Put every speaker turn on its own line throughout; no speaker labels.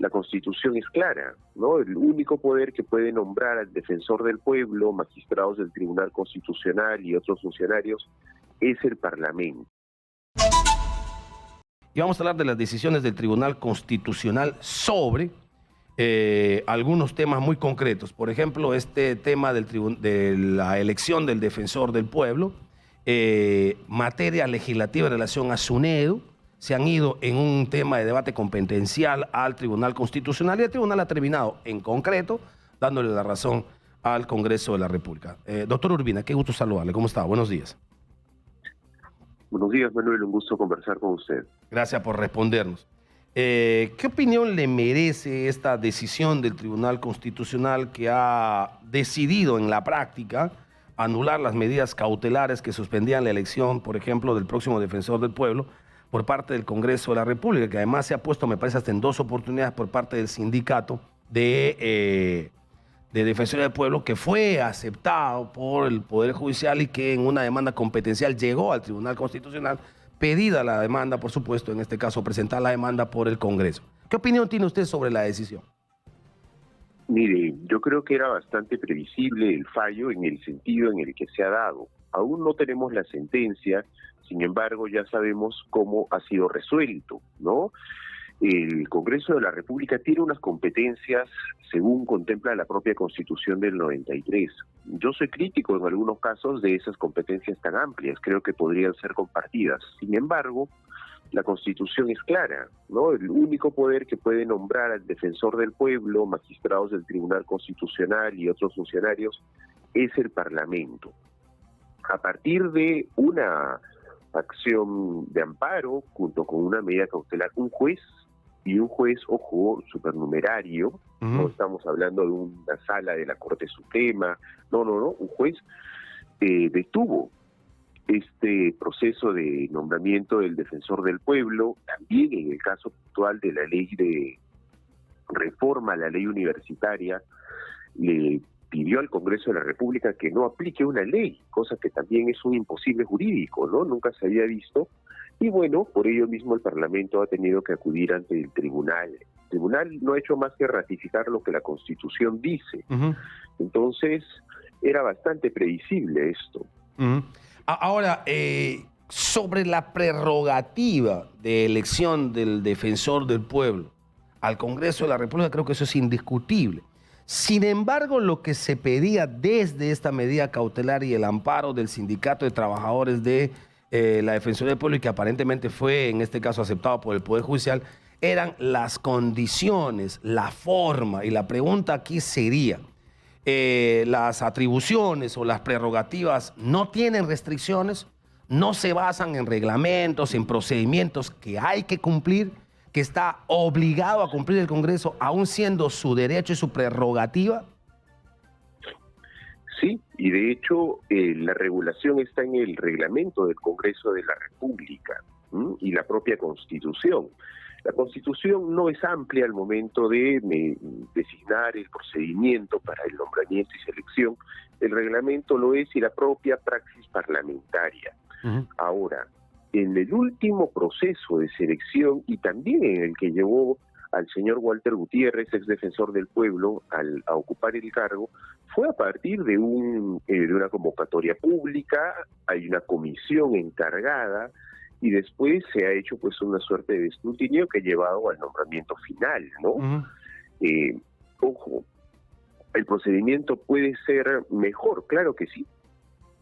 la Constitución es clara, ¿no? El único poder que puede nombrar al defensor del pueblo, magistrados del Tribunal Constitucional y otros funcionarios es el Parlamento.
Y vamos a hablar de las decisiones del Tribunal Constitucional sobre algunos temas muy concretos. Por ejemplo, este tema de la elección del defensor del pueblo, materia legislativa en relación a SUNEDU, se han ido en un tema de debate competencial al Tribunal Constitucional y el Tribunal ha terminado, en concreto, dándole la razón al Congreso de la República. Doctor Urbina, qué gusto saludarle. ¿Cómo está? Buenos días.
Buenos días, Manuel. Un gusto conversar con usted.
Gracias por respondernos. ¿Qué opinión le merece esta decisión del Tribunal Constitucional que ha decidido en la práctica anular las medidas cautelares que suspendían la elección, por ejemplo, del próximo defensor del pueblo, por parte del Congreso de la República, que además se ha puesto, me parece, hasta en 2 oportunidades por parte del sindicato de Defensoría del Pueblo, que fue aceptado por el Poder Judicial y que en una demanda competencial llegó al Tribunal Constitucional, pedida la demanda, por supuesto, en este caso, presentar la demanda por el Congreso? ¿Qué opinión tiene usted sobre la decisión?
Mire, yo creo que era bastante previsible el fallo en el sentido en el que se ha dado. Aún no tenemos la sentencia, sin embargo ya sabemos cómo ha sido resuelto, ¿no? El Congreso de la República tiene unas competencias según contempla la propia Constitución del 93. Yo soy crítico en algunos casos de esas competencias tan amplias, creo que podrían ser compartidas. Sin embargo, la Constitución es clara, ¿no? El único poder que puede nombrar al defensor del pueblo, magistrados del Tribunal Constitucional y otros funcionarios es el Parlamento. A partir de una acción de amparo, junto con una medida cautelar, un juez, ojo, supernumerario, no estamos hablando de una sala de la Corte Suprema, no, un juez detuvo este proceso de nombramiento del defensor del pueblo, también en el caso puntual de la ley de reforma a la ley universitaria, le pidió al Congreso de la República que no aplique una ley, cosa que también es un imposible jurídico, ¿no? Nunca se había visto. Y bueno, por ello mismo el Parlamento ha tenido que acudir ante el tribunal. El tribunal no ha hecho más que ratificar lo que la Constitución dice. Entonces, era bastante previsible esto.
Ahora, sobre la prerrogativa de elección del defensor del pueblo al Congreso de la República, creo que eso es indiscutible. Sin embargo, lo que se pedía desde esta medida cautelar y el amparo del Sindicato de Trabajadores de la Defensoría del Pueblo, y que aparentemente fue en este caso aceptado por el Poder Judicial, eran las condiciones, la forma, y la pregunta aquí sería, las atribuciones o las prerrogativas no tienen restricciones, no se basan en reglamentos, en procedimientos que hay que cumplir, que está obligado a cumplir el Congreso, aún siendo su derecho y su prerrogativa.
Sí, y de hecho la regulación está en el reglamento del Congreso de la República y la propia Constitución. La Constitución no es amplia al momento de designar el procedimiento para el nombramiento y selección. El reglamento lo es y la propia praxis parlamentaria. Ahora, en el último proceso de selección y también en el que llevó al señor Walter Gutiérrez, ex defensor del pueblo, a ocupar el cargo, fue a partir de una convocatoria pública, hay una comisión encargada y después se ha hecho pues una suerte de escrutinio que ha llevado al nombramiento final, ¿no? Ojo, el procedimiento puede ser mejor, claro que sí.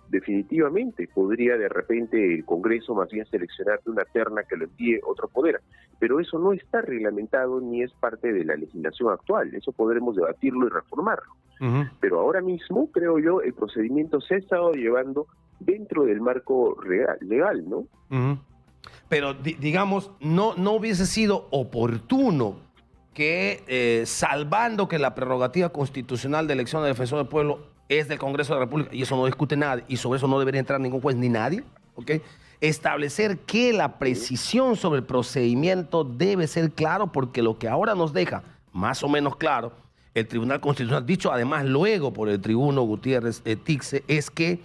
Definitivamente podría de repente el Congreso más bien seleccionar de una terna que lo envíe otro poder, pero eso no está reglamentado ni es parte de la legislación actual, eso podremos debatirlo y reformarlo. Pero ahora mismo, creo yo, el procedimiento se ha estado llevando dentro del marco legal, ¿no?
Pero digamos, no hubiese sido oportuno que, salvando que la prerrogativa constitucional de elección del defensor del pueblo es del Congreso de la República, y eso no discute nadie, y sobre eso no debería entrar ningún juez ni nadie, ¿ok? Establecer que la precisión sobre el procedimiento debe ser claro, porque lo que ahora nos deja más o menos claro el Tribunal Constitucional, dicho además luego por el tribuno Gutiérrez Tixe, es que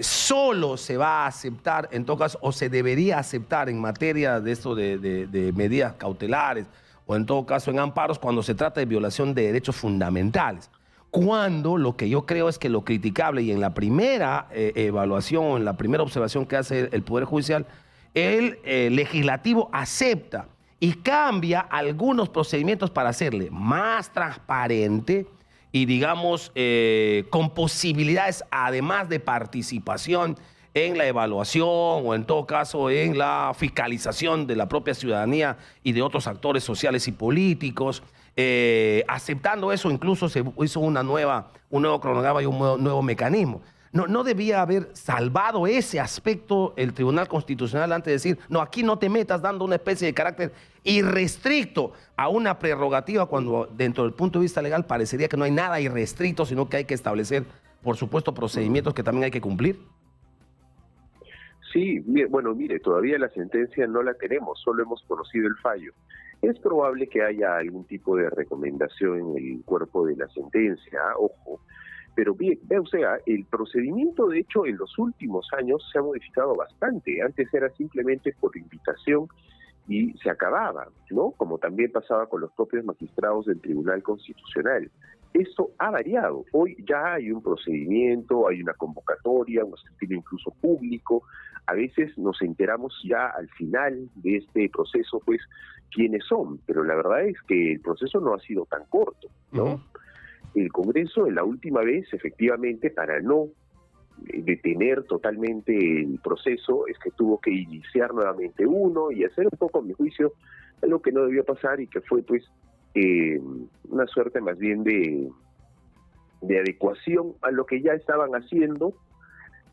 solo se va a aceptar, en todo caso, o se debería aceptar en materia de esto de medidas cautelares o en todo caso en amparos cuando se trata de violación de derechos fundamentales. Cuando lo que yo creo es que lo criticable, y en la primera evaluación, en la primera observación que hace el Poder Judicial, el legislativo acepta y cambia algunos procedimientos para hacerle más transparente y, digamos, con posibilidades, además de participación en la evaluación o en todo caso en la fiscalización de la propia ciudadanía y de otros actores sociales y políticos. Aceptando eso, incluso se hizo un nuevo cronograma y un nuevo mecanismo. No debía haber salvado ese aspecto el Tribunal Constitucional antes de decir, no, aquí no te metas, dando una especie de carácter irrestricto a una prerrogativa, cuando dentro del punto de vista legal parecería que no hay nada irrestricto, sino que hay que establecer, por supuesto, procedimientos que también hay que cumplir.
Sí, bueno, mire, todavía la sentencia no la tenemos, solo hemos conocido el fallo. Es probable que haya algún tipo de recomendación en el cuerpo de la sentencia, ojo, pero bien, vea usted, el procedimiento de hecho en los últimos años se ha modificado bastante. Antes era simplemente por invitación y se acababa, ¿no? Como también pasaba con los propios magistrados del Tribunal Constitucional. Esto ha variado. Hoy ya hay un procedimiento, hay una convocatoria, un escrutinio incluso público. A veces nos enteramos ya al final de este proceso, pues, quiénes son. Pero la verdad es que el proceso no ha sido tan corto, ¿no? El Congreso, en la última vez, efectivamente, para no detener totalmente el proceso, es que tuvo que iniciar nuevamente uno y hacer un poco, a mi juicio, algo que no debió pasar y que fue, pues, una suerte más bien de adecuación a lo que ya estaban haciendo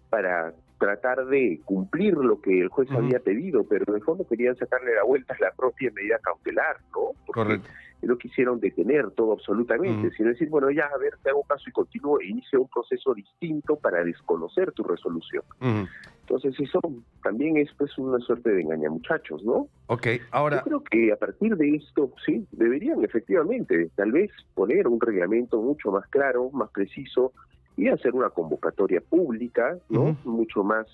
para tratar de cumplir lo que el juez había pedido, pero en el fondo querían sacarle la vuelta a la propia medida cautelar, ¿no? Porque
correcto.
no quisieron detener todo absolutamente, sino decir, bueno, ya, a ver, te hago caso y continúo e inicio un proceso distinto para desconocer tu resolución. Entonces eso también es, pues, una suerte de engañamuchachos, ¿no?
Ok, ahora...
Yo creo que a partir de esto, sí, deberían efectivamente tal vez poner un reglamento mucho más claro, más preciso, y hacer una convocatoria pública, ¿no? Mucho más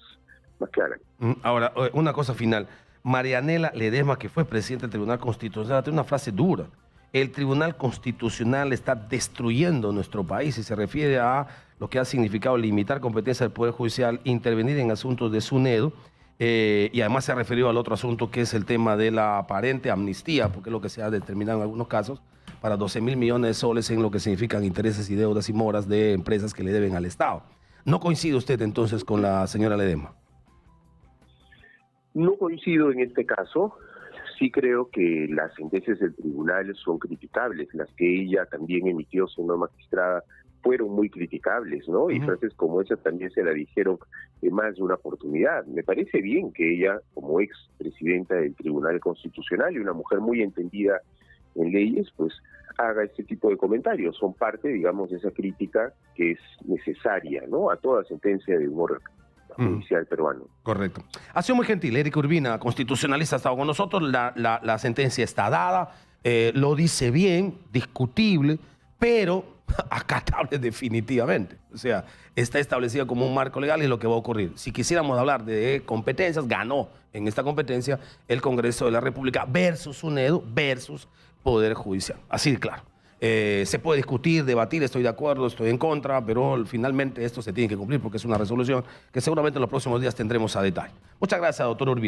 clara.
Ahora, una cosa final. Marianela Ledesma, que fue presidenta del Tribunal Constitucional, tiene una frase dura. El Tribunal Constitucional está destruyendo nuestro país y se refiere a lo que ha significado limitar competencias del Poder Judicial, intervenir en asuntos de SUNEDO, y además se ha referido al otro asunto que es el tema de la aparente amnistía, porque es lo que se ha determinado en algunos casos, para 12.000 millones de soles en lo que significan intereses y deudas y moras de empresas que le deben al Estado. ¿No coincide usted entonces con la señora Ledesma?
No coincido en este caso. Sí creo que las sentencias del tribunal son criticables. Las que ella también emitió siendo magistrada fueron muy criticables, ¿no? Y frases como esa también se la dijeron en más de una oportunidad. Me parece bien que ella, como ex presidenta del Tribunal Constitucional y una mujer muy entendida en leyes, pues haga este tipo de comentarios. Son parte, digamos, de esa crítica que es necesaria, ¿no? A toda sentencia de un órgano judicial peruano.
Correcto. Ha sido muy gentil. Eric Urbina, constitucionalista, ha estado con nosotros. La sentencia está dada, lo dice bien, discutible, pero acatable definitivamente. O sea, está establecida como un marco legal y es lo que va a ocurrir. Si quisiéramos hablar de competencias, ganó en esta competencia el Congreso de la República versus SUNEDO versus Poder Judicial. Así de claro. Se puede discutir, debatir, estoy de acuerdo, estoy en contra, pero finalmente esto se tiene que cumplir porque es una resolución que seguramente en los próximos días tendremos a detalle. Muchas gracias, doctor Urbina.